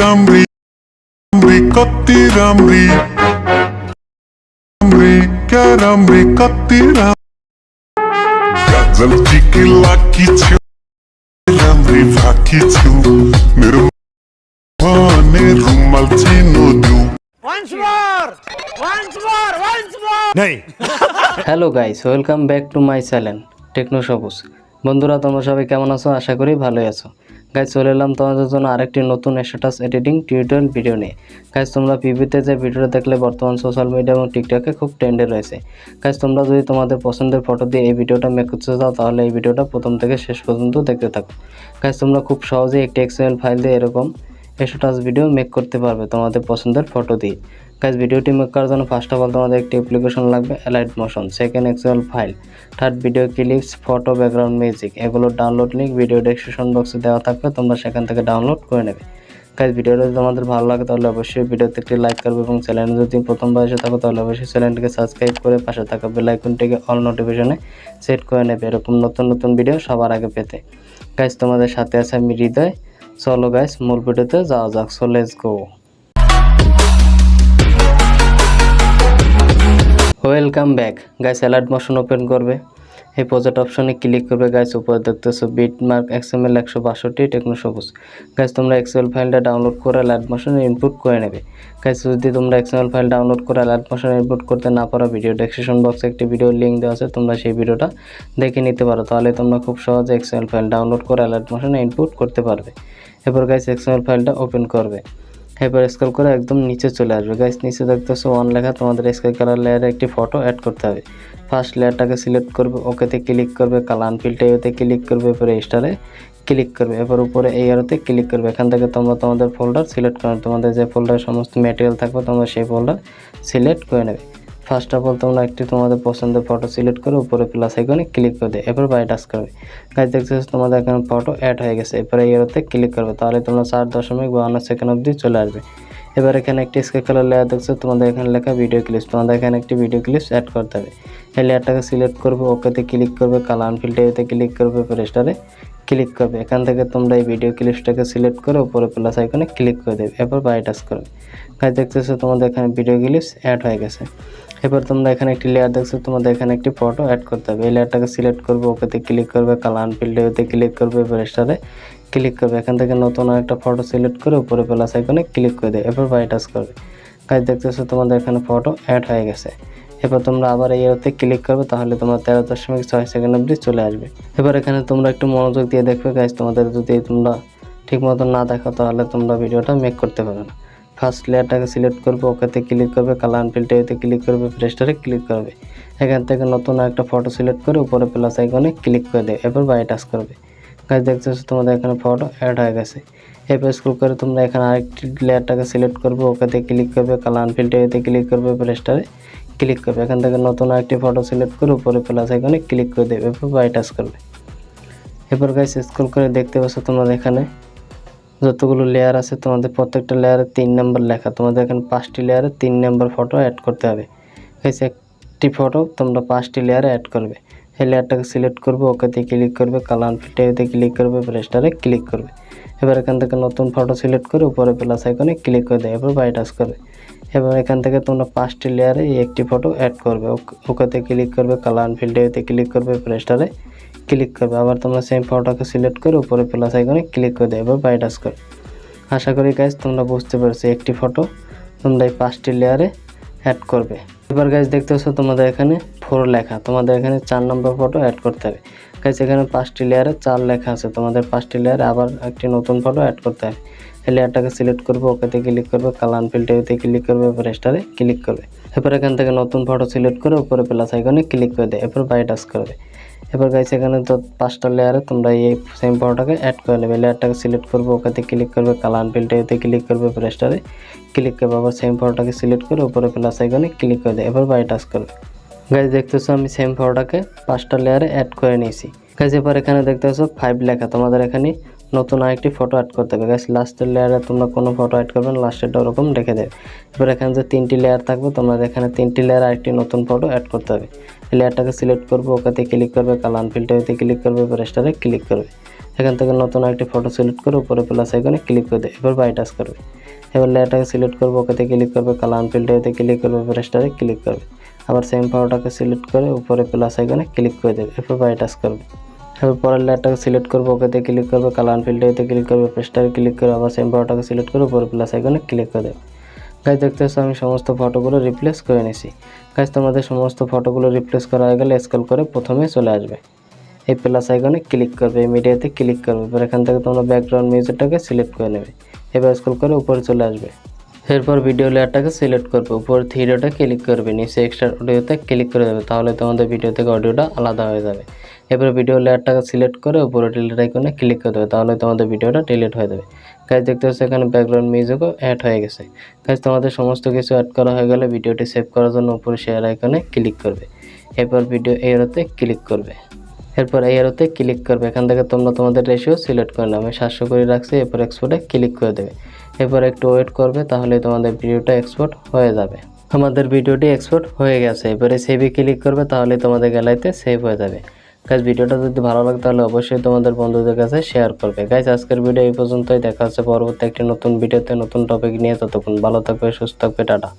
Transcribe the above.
ramri Kati ramri ramri Kati 𝐎𝐤𝐥𝐿 की Laki छू ramri भाकी छू मेरे माने रुमाल चीनो दू once more नहीं hello guys, welcome back to my channel techno Sabuj. বন্ধুরা, তোমরা সবাই কেমন আছো? আশা করি ভালোই আছো। গাইস, চলে এলাম তোমাদের জন্য আরেকটি নতুন স্ট্যাটাস এডিটিং টিউটোরিয়াল ভিডিও নিয়ে। গাইস, তোমরা পিভিতে যে ভিডিওটা দেখলে বর্তমান সোশ্যাল মিডিয়া এবং টিকটকে খুব ট্রেন্ডে রয়েছে। গাইস, তোমরা যদি তোমাদের পছন্দের ফটো দিয়ে এই ভিডিওটা মেক করতে চাও তাহলে এই ভিডিওটা প্রথম থেকে শেষ পর্যন্ত দেখতে থাকো। গাইস, তোমরা খুব সহজেই একটি XML ফাইল দিয়ে এরকম স্ট্যাটাস ভিডিও মেক করতে পারবে তোমাদের পছন্দের ফটো দিয়ে। গাইস, ভিডিওটি মেক করার জন্য ফার্স্ট অফ অল তোমাদের একটি অ্যাপ্লিকেশন লাগবে Alight Motion, second XML file, third video clips, photo, background, music. এগুলোর ডাউনলোড লিঙ্ক ভিডিও ডেসক্রিপশন বক্সে দেওয়া থাকবে, তোমরা সেখান থেকে ডাউনলোড করে নেবে। গাইস, ভিডিওটা যদি তোমাদের ভালো লাগে তাহলে অবশ্যই ভিডিওতে একটি লাইক করবে এবং চ্যানেলে যদি প্রথমবার এসে থাকো তাহলে অবশ্যই চ্যানেলটিকে সাবস্ক্রাইব করে পাশে থাকা বেল আইকনটিকে অল নোটিফিকেশনে সেট করে নেবে এরকম নতুন নতুন ভিডিও সবার আগে পেতে। গাইস, তোমাদের সাথে আছে আমি হৃদয়। চলো গাইস, মূল ভিডিওতে যাওয়া যাক। So let's go. Welcome back. Guys, allied motion open করবে, এই প্রজেক্ট অপশনে ক্লিক করবে। গাইস, উপরে দেখতেছো Mark XML 162 টেকনো সবুজ। গাইস, তোমরা XML ফাইলটা ডাউনলোড করে অ্যালাইট মোশনে ইনপুট করে নেবে। গাইস, যদি তোমরা XML ফাইল ডাউনলোড করে অ্যালাইট মোশনে ইনপুট করতে না পারো, ভিডিও ডেসক্রিপশন বক্সে একটি ভিডিও লিঙ্ক দেওয়া আছে, তোমরা সেই ভিডিওটা দেখে নিতে পারো। তাহলে তোমরা খুব সহজে XML ফাইল ডাউনলোড করে অ্যালাইট মোশনে ইনপুট করতে পারবে। এরপর গাইস, XML ফাইলটা ওপেন করবে। এরপর স্ক্রল করে একদম নিচে চলে আসবে। গাইস, নিচে দেখতেছো ওয়ান লেখা, তোমাদের স্কাই কালার লেয়ারে একটি ফটো অ্যাড করতে হবে। ফার্স্ট লেয়ারটাকে সিলেক্ট করবে, ওকেতে ক্লিক করবে, কালার ফিল্টারতে ক্লিক করবে, এরপরে স্টারে ক্লিক করবে, এরপর উপরে এই আরোতে ক্লিক করবে। এখান থেকে তোমরা তোমাদের ফোল্ডার সিলেক্ট করবে, তোমাদের যে ফোল্ডারে সমস্ত ম্যাটেরিয়াল থাকবে তোমরা সেই ফোল্ডার সিলেক্ট করে নেবে। ফার্স্ট অফ অল তোমরা একটি তোমাদের পছন্দের ফটো সিলেক্ট করে উপরে প্লাস আইকনে ক্লিক করে দেবে, এরপর বাই টাচ করবে। গাইস, দেখতেছো তোমাদের এখানে ফটো অ্যাড হয়ে গেছে। এরপরে এই আরোতে ক্লিক করবে, তাহলে তোমরা 4.52 সেকেন্ড অবধি চলে আসবে। এবার এখানে একটি স্কাই কালার লেয়ার দেখছো, তোমাদের এখানে লেখা ভিডিও ক্লিপস, তোমাদের এখানে একটি ভিডিও ক্লিপস অ্যাড করতে হবে। এই লেয়ারটাকে সিলেক্ট করবে, ওকেতে ক্লিক করবে, কালার ফিল্টারতে ক্লিক করবে, স্টারে ক্লিক করবে। এখান থেকে তোমরা এই ভিডিও ক্লিপসটাকে সিলেক্ট করে উপরে প্লাস আইকনে ক্লিক করে দেবে, এরপর বাই টাচ করবে। গাইস, দেখতেছো তোমাদের এখানে ভিডিও ক্লিপস অ্যাড হয়ে গেছে। এবার তোমরা এখানে একটি লেয়ার দেখছো, তোমাদের এখানে একটি ফটো অ্যাড করতে হবে। এই লেয়ারটাকে সিলেক্ট করবে, ওকেতে ক্লিক করবে, কালার ফিল্টারতে ক্লিক করবে, স্টারে ক্লিক করবে। এখান থেকে নতুন আরেকটা ফটো সিলেক্ট করে উপরে প্লাস আইকনে ক্লিক করে দেবে, এরপর বাই টাচ করবে। গাইস, দেখতেছো তোমাদের এখানে ফটো অ্যাড হয়ে গেছে। এবার তোমরা আবার এই এরোতে ক্লিক করবে, তাহলে তোমরা 13.6 সেকেন্ড অবধি চলে আসবে। এবার এখানে তোমরা একটু মনোযোগ দিয়ে দেখবে। গাইস, তোমাদের যদি তোমরা ঠিক মতো না দেখো তাহলে তোমরা ভিডিওটা মেক করতে পারবে না। ফার্স্ট লেয়ারটাকে সিলেক্ট করবে, ওকেতে ক্লিক করবে, কালার ফিল্টারতে ক্লিক করবে, স্টারে ক্লিক করবে। এখান থেকে নতুন একটা ফটো সিলেক্ট করে উপরে প্লাস আইকনে ক্লিক করে দেবে, এরপর বাই টাচ করবে। গাইস, দেখতেছো তোমাদের এখানে ফটো অ্যাড হয়ে গেছে। এরপর স্ক্রল করে তোমরা এখানে আরেকটি লেয়ারটাকে সিলেক্ট করবে, ওকেতে ক্লিক করবে, কালার ফিল্টারতে ক্লিক করবে, স্টারে ক্লিক করবে। এখান থেকে নতুন আরেকটি ফটো সিলেক্ট করে উপরে প্লাস আইকনে ক্লিক করে দেবে, এরপর বাই টাচ করবে। এরপর গাইস, স্ক্রল করে দেখতে পাচ্ছ তোমাদের এখানে যতগুলো লেয়ার আছে, তোমাদের প্রত্যেকটা লেয়ারে 3 নম্বর লেখা। তোমাদের এখানে 5টি লেয়ারে 3 নম্বর ফটো অ্যাড করতে হবে। গাইস, একটি ফটো তোমরা 5টি লেয়ারে অ্যাড করবে। এই লেয়ারটাকে সিলেক্ট করবে, ওকেতে ক্লিক করবে, কালার ফিল্টারতে ক্লিক করবে, স্টারে ক্লিক করবে। এবার এখান থেকে নতুন ফটো সিলেক্ট করে উপরে প্লাস আইকনে ক্লিক করে দেবে, এরপর বাই টাচ করবে। এবার এখান থেকে তোমরা 5টি লেয়ারে এই একটি ফটো অ্যাড করবে, ওকেতে ক্লিক করবে, কালার ফিল্টারতে ক্লিক করবে, স্টারে ক্লিক করবে। আবার তোমরা সেম ফটোকে সিলেক্ট করে উপরে প্লাস আইকনে ক্লিক করে দেবে, এবার বাই টাচ করবে। আশা করি গাইস তোমরা বুঝতে পেরেছো, একটি ফটো তোমরা এই 5টি লেয়ারে অ্যাড করবে। এবার গাইস, দেখতেছো তোমাদের এখানে 4 লেখা, তোমাদের এখানে 4 নম্বর ফটো অ্যাড করতে হবে। গাইস, এখানে 5টি লেয়ারে 4 লেখা আছে, তোমাদের 5টি লেয়ারে আবার একটি নতুন ফটো অ্যাড করতে হবে। এই লেয়ারটাকে সিলেক্ট করবে, ওকেতে ক্লিক করবে, কালার ফিল্টারতে ক্লিক করবে, স্টারে ক্লিক করবে। এরপর এখান থেকে নতুন ফটো সিলেক্ট করে উপরে প্লাস আইকনে ক্লিক করে দেবে, এরপর বাই টাচ করবে। এবার গাইস, এখানে তো 5টা লেয়ারে তোমরা এই সেম ফটোটাকে অ্যাড করে নেবে। লেয়ারটাকে সিলেক্ট করবে, ওকেতে ক্লিক করবে, কালার ফিল্টারতে ক্লিক করবে, স্টারে ক্লিক করবে। আবার সেম ফটোটাকে সিলেক্ট করে উপরে প্লাস আইকনে ক্লিক করে দেবে, এবার বাই টাচ করবে। গাইস, দেখতেছো আমি সেম ফটোটাকে 5টা লেয়ারে অ্যাড করে নিয়েছি। গাইস, এবার এখানে দেখতেছো 5 লেখা, তোমাদের এখানে নতুন আরেকটি ফটো অ্যাড করতে হবে। গাইস, লাস্টের লেয়ারে তোমরা কোনো ফটো অ্যাড করবে না, লাস্টেরটা ওরকম রেখে দেবে। এবার এখানে যে 3টি লেয়ার থাকবে, তোমাদের এখানে 3টি লেয়ার আরেকটি নতুন ফটো অ্যাড করতে হবে। লেয়ারটাকে সিলেক্ট করবে, ওকেতে ক্লিক করবে, কালার ফিল্টারতে ক্লিক করবে, স্টারে ক্লিক করবে। এখান থেকে নতুন একটি ফটো সিলেক্ট করে উপরে প্লাস আইকনে ক্লিক করে দেবে, এবার বাই টাচ করবে। এবার লেয়ারটাকে সিলেক্ট করবে, ওকেতে ক্লিক করবে, কালার আনফিল্টারে ক্লিক করবে, ব্রাশটারে ক্লিক করবে, আবার সেম ফটোটাকে সিলেক্ট করে উপরে প্লাস আইকনে ক্লিক করে দেবে, এরপর বাই টাচ করবে। এবার পরের লেয়ারটাকে সিলেক্ট করবে, ওকেতে ক্লিক করবে, কালার আনফিল্টারে ক্লিক করবে, ব্রাশটারে ক্লিক করে আবার সেম ফটোটাকে সিলেক্ট করে উপরে প্লাস আইকনে ক্লিক করে দেবে। গাইজ দেখতে পাচ্ছ আমি সমস্ত ফটোগুলো রিপ্লেস করে নিয়েছি। গাইজ তোমাদের সমস্ত ফটোগুলো রিপ্লেস করা হয়ে গেলে স্ক্রল করে প্রথমে চলে আসবে, এই প্লাস আইকনে ক্লিক করবে, এই মিডিয়াতে ক্লিক করবে, এবার এখান থেকে তোমরা ব্যাকগ্রাউন্ড মিউজিকটাকে সিলেক্ট করে নেবে, এবার স্ক্রল করে উপরে চলে আসবে। এরপর ভিডিও লেয়ারটাকে সিলেক্ট করবে, উপরে থ্রি ডটে ক্লিক করবে, নিচে এক্সট্রা অডিওতে ক্লিক করে দেবে, তাহলে তোমাদের ভিডিও থেকে অডিওটা আলাদা হয়ে যাবে। এবার ভিডিও লেয়ারটাকে সিলেক্ট করে উপরে ডিলিট আইকনে ক্লিক করে দেবে, তাহলে তোমাদের ভিডিওটা ডিলিট হয়ে যাবে। গাইজ দেখতে পাচ্ছ এখানে ব্যাকগ্রাউন্ড মিউজিকও অ্যাড হয়ে গেছে। গাইজ তোমাদের সমস্ত কিছু অ্যাড করা হয়ে গেলে ভিডিওটি সেভ করার জন্য উপরে শেয়ার আইকনে ক্লিক করবে, এরপর ভিডিও এরোতে ক্লিক করবে, এরপর এরোতে ক্লিক করবে, এখান থেকে তোমরা তোমাদের রেশিও সিলেক্ট করে নেবে, আমি 700 করে রাখছি, এরপর এক্সপোর্টে ক্লিক করে দেবে, এরপর একটু ওয়েট করবে, তাহলে তোমাদের ভিডিওটা এক্সপোর্ট হয়ে যাবে। আমাদের ভিডিওটি এক্সপোর্ট হয়ে গেছে, এবারে সেভে ক্লিক করবে, তাহলে তোমাদের গ্যালারিতে সেভ হয়ে যাবে। গাইজ ভিডিওটা যদি ভালো লাগে তাহলে অবশ্যই তোমাদের বন্ধুদের কাছে শেয়ার করবে। গাইজ আজকের ভিডিও এই পর্যন্তই, দেখা হচ্ছে পরবর্তী একটি নতুন ভিডিওতে নতুন টপিক নিয়ে, ততক্ষণ ভালো থাকবে, সুস্থ থাকবে, টাটা।